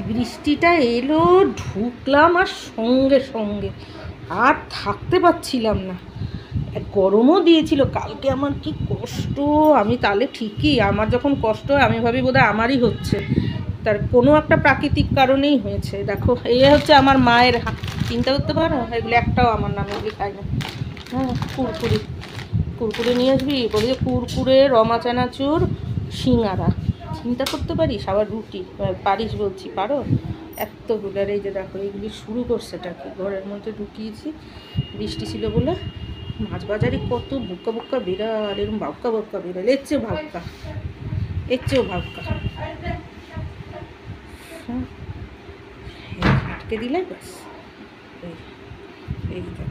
বৃষ্টিটা এলো, ঢুকলাম আর সঙ্গে সঙ্গে আর থাকতে পারছিলাম না। গরমও দিয়েছিল কালকে। আমার কি কষ্ট, আমি তাহলে ঠিকই, আমার যখন কষ্ট হয় আমি ভাবি বোধহয় আমারই হচ্ছে, তার কোনো একটা প্রাকৃতিক কারণেই হয়েছে। দেখো এই হচ্ছে আমার মায়ের হাত, চিন্তা করতে পারো, এগুলো একটাও আমার নামে এগুলি খাই না। হ্যাঁ, কুরকুরে কুরকুরে নিয়ে আসবি, বলি যে কুরকুরে, রমা চানাচুর, সিঙ্গারা, চিন্তা করতে পারিস, আবার রুটি পারিস বলছি, পারো এতগুলো। আর এই যে দেখো এইগুলি শুরু করছে, এটাকে ঘরের মধ্যে ঢুকিয়েছি, বৃষ্টি ছিল বলে। মাছ বাজারে কত বুক্কা বুক্কা বেড়াল, এরকম ভাবকা ভাবকা বেড়াল, এর চেয়েও ভাবকা, এর চেয়েও ভাবকা। আটকে দিলে ব্যাস। এই দেখো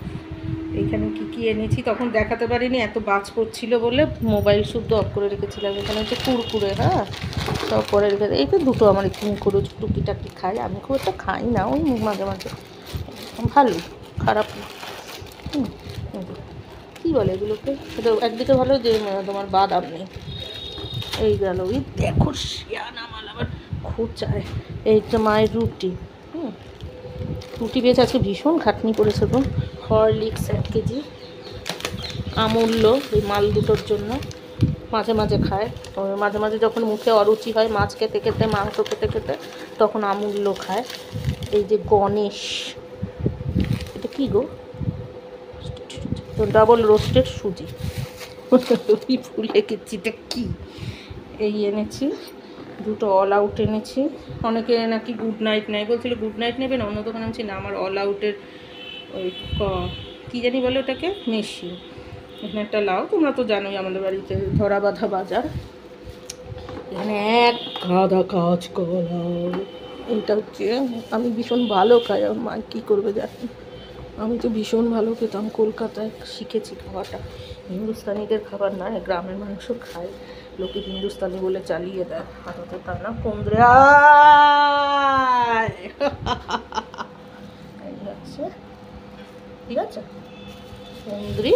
এইখানে কী কী এনেছি, তখন দেখাতে পারিনি, এত বাজ পড়ছিল বলে মোবাইল শুদ্ধ অফ করে রেখেছিলাম। এখানে হচ্ছে কুরকুরে, হ্যাঁ সব করে রেখে, এই তো দুটো আমার একটু মুখরোজ টুকিটাকি খাই, আমি খুব একটা খাই না, ওই মাঝে মাঝে, ভালো খারাপ না। কী বলে এগুলোকে, এটা একদিকে ভালো যে তোমার বাদাম নেই। এই গেল, এই দেখো শিয়ানা মাল আবার খোঁচায়। এইটা মায়ের রুটি, রুটি বেশ আজকে ভীষণ খাটনি করেছে তো। হরলিক্স 1 কেজি, আমূল্য এই মাল দুটোর জন্য মাঝে মাঝে খায়, মাঝে মাঝে যখন মুখে অরুচি হয় মাছ খেতে খেতে, মাংস খেতে খেতে, তখন আমূল্য খায়। এই যে গণেশ, এটা কী গো, ডাবল রোস্টেড সুজি, ভুলে গেছি এটা কী। এই এনেছি দুটো অল আউট এনেছি। অনেকে নাকি গুড নাইট নেয়, বলছিল গুড নাইট নেবে না, অন্য দোকানে আনছি না, আমার অল আউটের ওই কী জানি বলে ওটাকে, মেশিন। এখানে একটা লাউ, তোমরা তো জানোই আমাদের বাড়িতে ধরা বাঁধা বাজার, এখানে এক গাদা কাজ করা। এইটা হচ্ছে, আমি ভীষণ ভালো খাই, আমার মা কী করবে জানি, আমি তো ভীষণ ভালো খেতাম, কলকাতায় শিখেছি খাওয়াটা। হিন্দুস্তানিদের খাবার না, গ্রামের মানুষও খায়, লোকে হিন্দুস্তানি বলে চালিয়ে দেয়, আদত তা না। কুন্দ্রে ঠিক আছে, কুন্দ্রি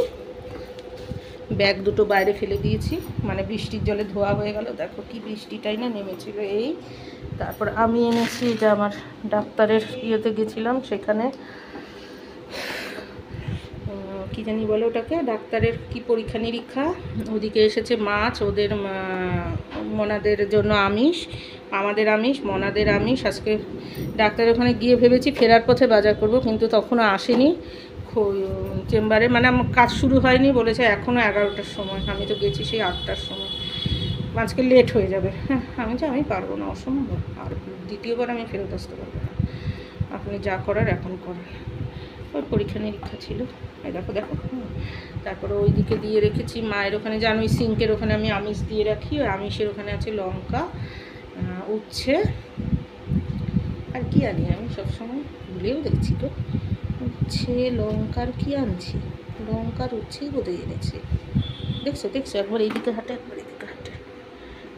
ব্যাগ দুটো বাইরে ফেলে দিয়েছি, মানে বৃষ্টির জলে ধোয়া হয়ে গেল। দেখো কি বৃষ্টিটাই না নেমেছিল। এই তারপর আমি এনেছি, এটা আমার ডাক্তারের ইয়েতে গেছিলাম, সেখানে কী জানি বলে ওটাকে, ডাক্তারের কি পরীক্ষা নিরীক্ষা, ওদিকে এসেছে মাছ, ওদের মনাদের জন্য আমিষ, আমাদের আমিষ, মনাদের আমিষ। আজকে ডাক্তারের ওখানে গিয়ে ভেবেছি ফেরার পথে বাজার করব, কিন্তু তখনও আসেনি চেম্বারে, মানে আমার কাজ শুরু হয়নি, বলেছে এখনও 11টার সময়, আমি তো গেছি সেই 8টার সময়, আজকে লেট হয়ে যাবে। হ্যাঁ, আমি পারবো না, অসম্ভব, আর দ্বিতীয়বার আমি ফেরত আসতে পারবো না, আপনি যা করার এখন করেন। ওই পরীক্ষা নিরীক্ষা ছিল, এই দেখো দেখো। তারপরে ওই দিকে দিয়ে রেখেছি মায়ের ওখানে, জানো ওই সিঙ্কের ওখানে আমি আমিষ দিয়ে রাখি, ওই আমিষের ওখানে আছে লঙ্কা, উচ্ছে, আর কি আনি আমি সবসময় ভুলেও দেখছি তো, উচ্ছে লঙ্কার কি আনছি, লঙ্কার উচ্ছেই বোধহয় এনেছি, দেখছো দেখছো, একবার এইদিকে হাঁটে একবার এইদিকে হাঁটে,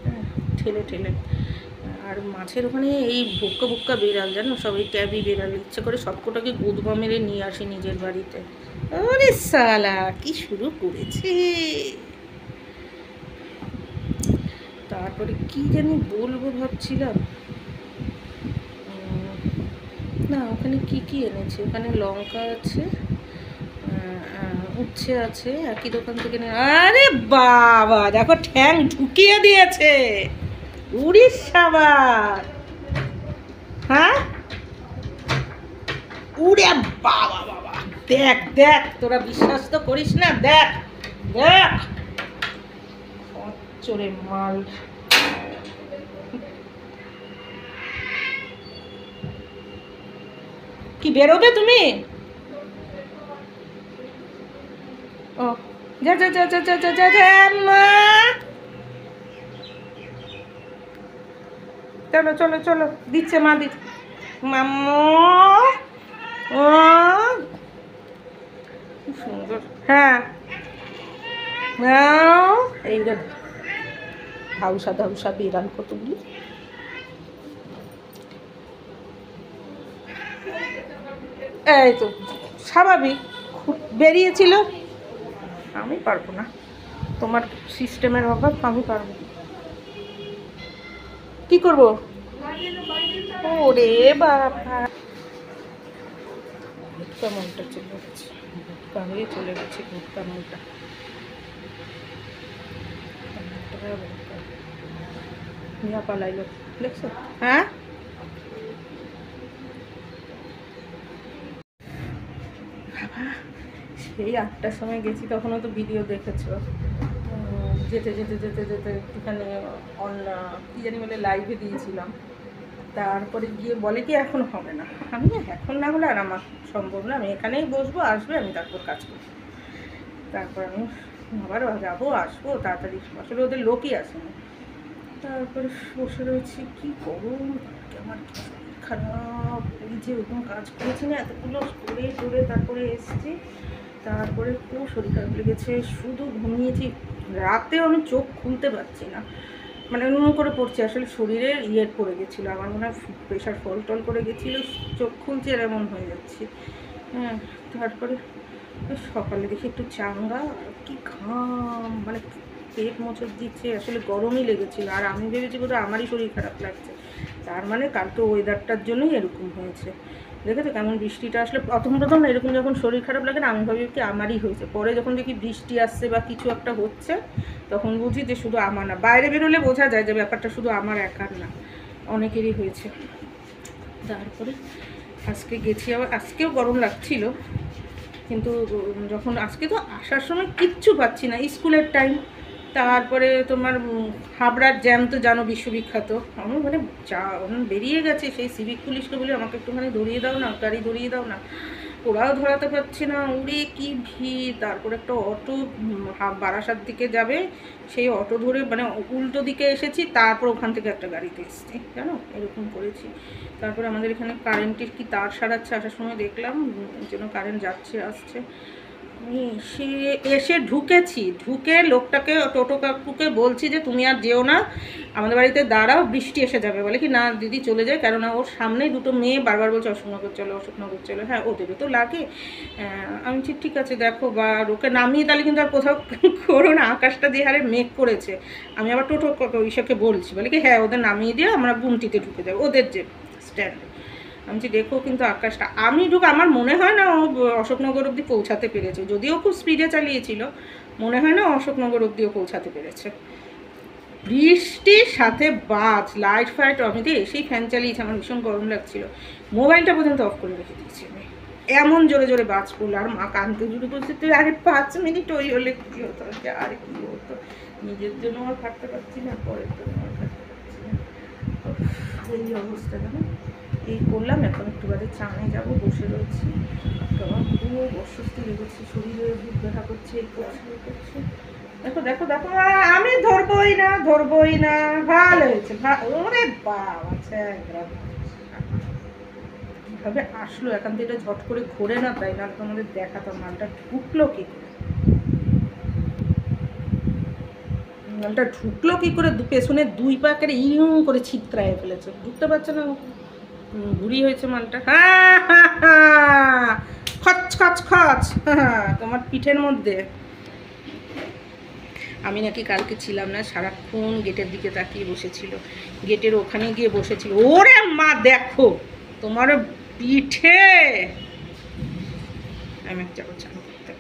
হ্যাঁ ঠেলে ঠেলে। আর মাছের ওখানে এই বুক্কা বুক্কা বেড়াল, জানো সব এই ট্যাবি বেড়াল, ইচ্ছে করে সবকটাকে গুদবা মেরে নিয়ে আসি নিজের বাড়িতে। আরে সালা কি শুরু করেছে। তারপরে কি জানি বলবো ভাবছিলাম, না ওখানে কি কি এনেছি, ওখানে লঙ্কা আছে, উচ্ছে আছে, একই দোকান থেকে আরে বাবা দেখো ঠ্যাং ঢুকিয়ে দিয়েছে, উড়িষ্যা, হ্যাঁ উড়ে বাবা বাবা, দেখ দেখ, তোরা বিশ্বাস তো করিস না, দেখ দেখ চোরে মাল। কি বেরোবে তুমি? ও যা যা যা যা যা যা যা যা, মা চলো চলো চলো, দিচ্ছে মা, দিচ্ছে মাম্মু, ও সুন্দর, হ্যাঁ এই ধাউসা ধাউসা বিড়াল কতগুলি। এই তো স্বাভাবিক বেরিয়েছিল, আমি পারবো না, তোমার সিস্টেমের অভাব, আমি পারবো, কি করবো ওরে বাবা, ভুট্টা মনটা চলে গেছে, ভুট্টা হয়ে চলে গেছে, ভুট্টা মনটা। মিয়া পালাইলো দেখছো? হ্যাঁ সেই 8টার সময় গেছি, তখনও তো ভিডিও দেখেছো। যেতে যেতে যেতে যেতে একটুখানি কী জানি বলে লাইভে দিয়েছিলাম, তারপরে গিয়ে বলে কি এখন হবে না। আমি এখন না হলে আর আমার সম্ভব না, আমি এখানেই বসবো, আসবে আমি তারপর কাজ করবো। তারপর আমি আবার যাবো আসবো তাড়াতাড়ি, আসলে ওদের লোকই আসেনি। তারপরে বসে রয়েছি, কী করবো, আমার খারাপ এই যে ওরকম কাজ করেছি না এতগুলো করে করে, তারপরে এসছি, তারপরে খুব শরীর খারাপ লেগেছে, শুধু ঘুমিয়েছি। রাতেও আমি চোখ খুলতে পারছি না, মানে নুন করে পড়ছে, আসলে শরীরের পড়ে গেছিলো, আমার মনে হয় প্রেশার ফল টল করে গেছিলো, চোখ খুলছে এমন হয়ে যাচ্ছে। হ্যাঁ, তারপরে সকালে দেখি একটু চাঙ্গা, কি ঘাম, মানে পেট মোচড় দিচ্ছে, আসলে গরমই লেগেছিলো। আর আমি ভেবেছি বোধহয় আমারই শরীর খারাপ লাগছে, তার মানে কালকে ওয়েদারটার জন্যই এরকম হয়েছে। দেখেছো কেমন বৃষ্টিটা আসলে প্রথম প্রথম এরকম যখন শরীর খারাপ লাগে না, আমি ভাবি কি আমারই হয়েছে, পরে যখন দেখি বৃষ্টি আসছে বা কিছু একটা হচ্ছে তখন বুঝি যে শুধু আমার না, বাইরে বেরোলে বোঝা যায় যে ব্যাপারটা শুধু আমার একার না, অনেকেরই হয়েছে। তারপরে আজকে গেছি, আবার আজকেও গরম লাগছিল, কিন্তু যখন আজকে তো আসার সময় কিচ্ছু পাচ্ছি না, স্কুলের টাইম, তারপরে তোমার হাবড়ার জ্যাম তো জানো বিশ্ববিখ্যাত, আমি মানে বেরিয়ে গেছে সেই সিভিক পুলিশকে বলে আমাকে একটুখানি ধরিয়ে দাও না, গাড়ি ধরিয়ে দাও না, ওরাও ধরাতে পারছে না, উড়ে কি ভিড়। তারপরে একটা অটো বারাসাত দিকে যাবে, সেই অটো ধরে মানে উল্টো দিকে এসেছি, তারপর ওখান থেকে একটা গাড়িতে এসেছি, জানো এরকম করেছি। তারপরে আমাদের এখানে কারেন্টের কি তার সারাচ্ছে, আসার সময় দেখলাম যেন কারেন্ট যাচ্ছে আসছে। সে এসে ঢুকে লোকটাকে, টোটো কাকুকে বলছি যে তুমি আর যেও না, আমাদের বাড়িতে দাঁড়াও, বৃষ্টি এসে যাবে। বলে কি না দিদি চলে যায়, কেননা ওর সামনেই দুটো মেয়ে বারবার বলছে অশোকনগর চলো অশোকনগর চলো। হ্যাঁ ওদেরও তো লাগে। আমি ঠিক আছে দেখো, বা ওকে নামিয়ে তাহলে কিন্তু আর কোথাও করো না, আকাশটা দিয়ে হারে মেঘ করেছে। আমি আবার টোটো ইসেকে বলছি, বলে কি হ্যাঁ ওদের নামিয়ে দিয়ে আমরা গুমটিতে ঢুকে যাবো, ওদের যে স্ট্যান্ডে। আমি যে দেখো কিন্তু আকাশটা, আমি আমার মনে হয় না ও অশোকনগর অবধি পৌঁছাতে পেরেছে, যদিও খুব স্পিডে চালিয়েছিল, মনে হয় না অশোকনগর অবধিও পৌঁছাতে পেরেছে। বৃষ্টির সাথে বাজ, লাইট ফাইট, আমি তো এসেই ফ্যান চালিয়েছি, আমার ভীষণ গরম লাগছিল, মোবাইলটা পর্যন্ত অফ করে রেখে দিয়েছি আমি, এমন জোরে জোরে বাজ পড়লো। আর মা কাঁদতে শুরু করছে, তুই আরে 5 মিনিট ওই হলে কী হতো, আরে কী হতো, নিজের জন্য আমার খাটতে পারছি না, পরের জন্য আমার খাটতে পারছি না, এই অবস্থা জানো। এই করলাম, এখন একটু বাদে চানে যাবো, বসে রয়েছি, আমার খুব অস্বস্তি লেগেছে, শরীরে বুক ব্যথা করছে, এই করছে। দেখো দেখো দেখো, আমি ধরবই না, ভালো হয়েছে, ওরে বাবা কীভাবে আসলো এখান থেকে, ঝট করে ঘোরে না, তাই না তোমাদের দেখাতাম মালটা ঢুকলো কি করে, মালটা ঢুকলো কি করে, পেছনে 2 পা করে ইউ করে ছিটকায় ফেলেছে, ঢুকতে পারছে না, বুড়ি হয়েছে মালটা। খচ খচ খচ, তোমার পিঠের মধ্যে। আমি নাকি কালকে ছিলাম না, সারাক্ষণ গেটের দিকে তাকিয়ে বসেছিল, গেটের ওখানে গিয়ে বসেছিল। ওরে মা দেখো তোমার পিঠে, আমি যাবো চান করতে,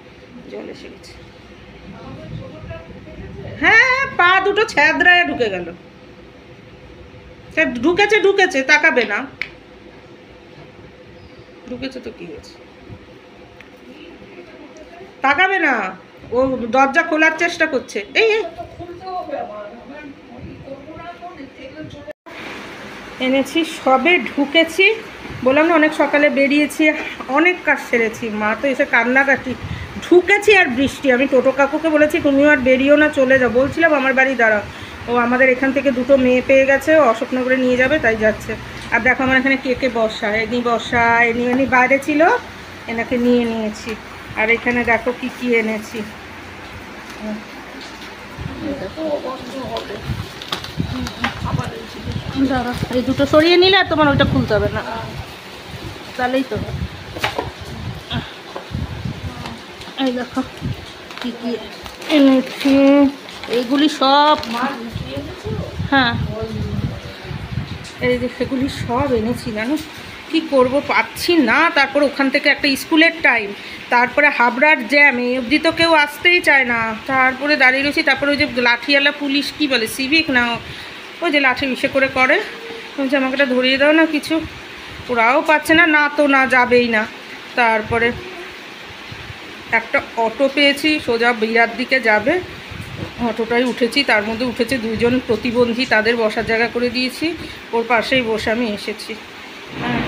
জল এসে গেছে। হ্যাঁ পা দুটো ছ্যাদরায় ঢুকে গেল, ঢুকেছে তাকাবে না, ঢুকেছে তো কি হয়েছে, তাকাবে না, ও দরজা খোলার চেষ্টা করছে। এই এনেছি, সবে ঢুকেছি, বললাম না অনেক সকালে বেরিয়েছি, অনেক কাজ সেরেছি, মা তো এসে কান্নাকাটি, ঢুকেছি আর বৃষ্টি। আমি টোটো কাকুকে বলেছি তুমিও আর বেরিয়েও না, চলে যাও, বলছিলাম আমার বাড়ি দাঁড়াও, ও আমাদের এখান থেকে 2টো মেয়ে পেয়ে গেছে, অশোকনগরে নিয়ে যাবে, তাই যাচ্ছে। আর দেখো আমার এখানে কে বসা, এনি বাইরে ছিল, এনাকে নিয়ে নিয়েছি। আর এখানে দেখো কি এনেছি, দাঁড়া এই 2টো সরিয়ে নিলে আর তোমার ওইটা খুলতে হবে না, তাহলেই তো। এই দেখো কি এনেছি, এইগুলি সব, হ্যাঁ এই যে সেগুলি সব এনেছি জানো, কি করব পাচ্ছি না। তারপর ওখান থেকে একটা স্কুলের টাইম, তারপরে হাবড়ার জ্যাম, এই অবধি তো কেউ আসতেই চায় না। তারপরে দাঁড়িয়ে রয়েছি, তারপরে ওই যে লাঠিওয়ালা পুলিশ কি বলে সিভিক না, ওই যে লাঠি ইসে করে বলছে আমাকে এটা ধরিয়ে দাও না কিছু, ওরাও পাচ্ছে না, না তো না যাবেই না। তারপরে একটা অটো পেয়েছি, সোজা বিরার দিকে যাবে, অটোটায় উঠেছি। তার মধ্যে উঠেছে দুজন প্রতিবন্ধী, তাদের বসার জায়গা করে দিয়েছি, ওর পাশেই বসে আমি এসেছি। হ্যাঁ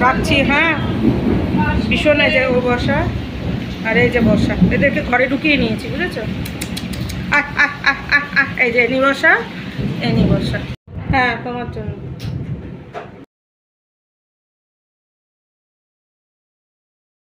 রাখছি, হ্যাঁ ভীষণ। এই যে ও বসা আর এই যে বসা, এদেরকে ঘরে ঢুকিয়ে নিয়েছি বুঝেছো। এই যে এনি বসা, এনি বসা। হ্যাঁ তোমার জন্য।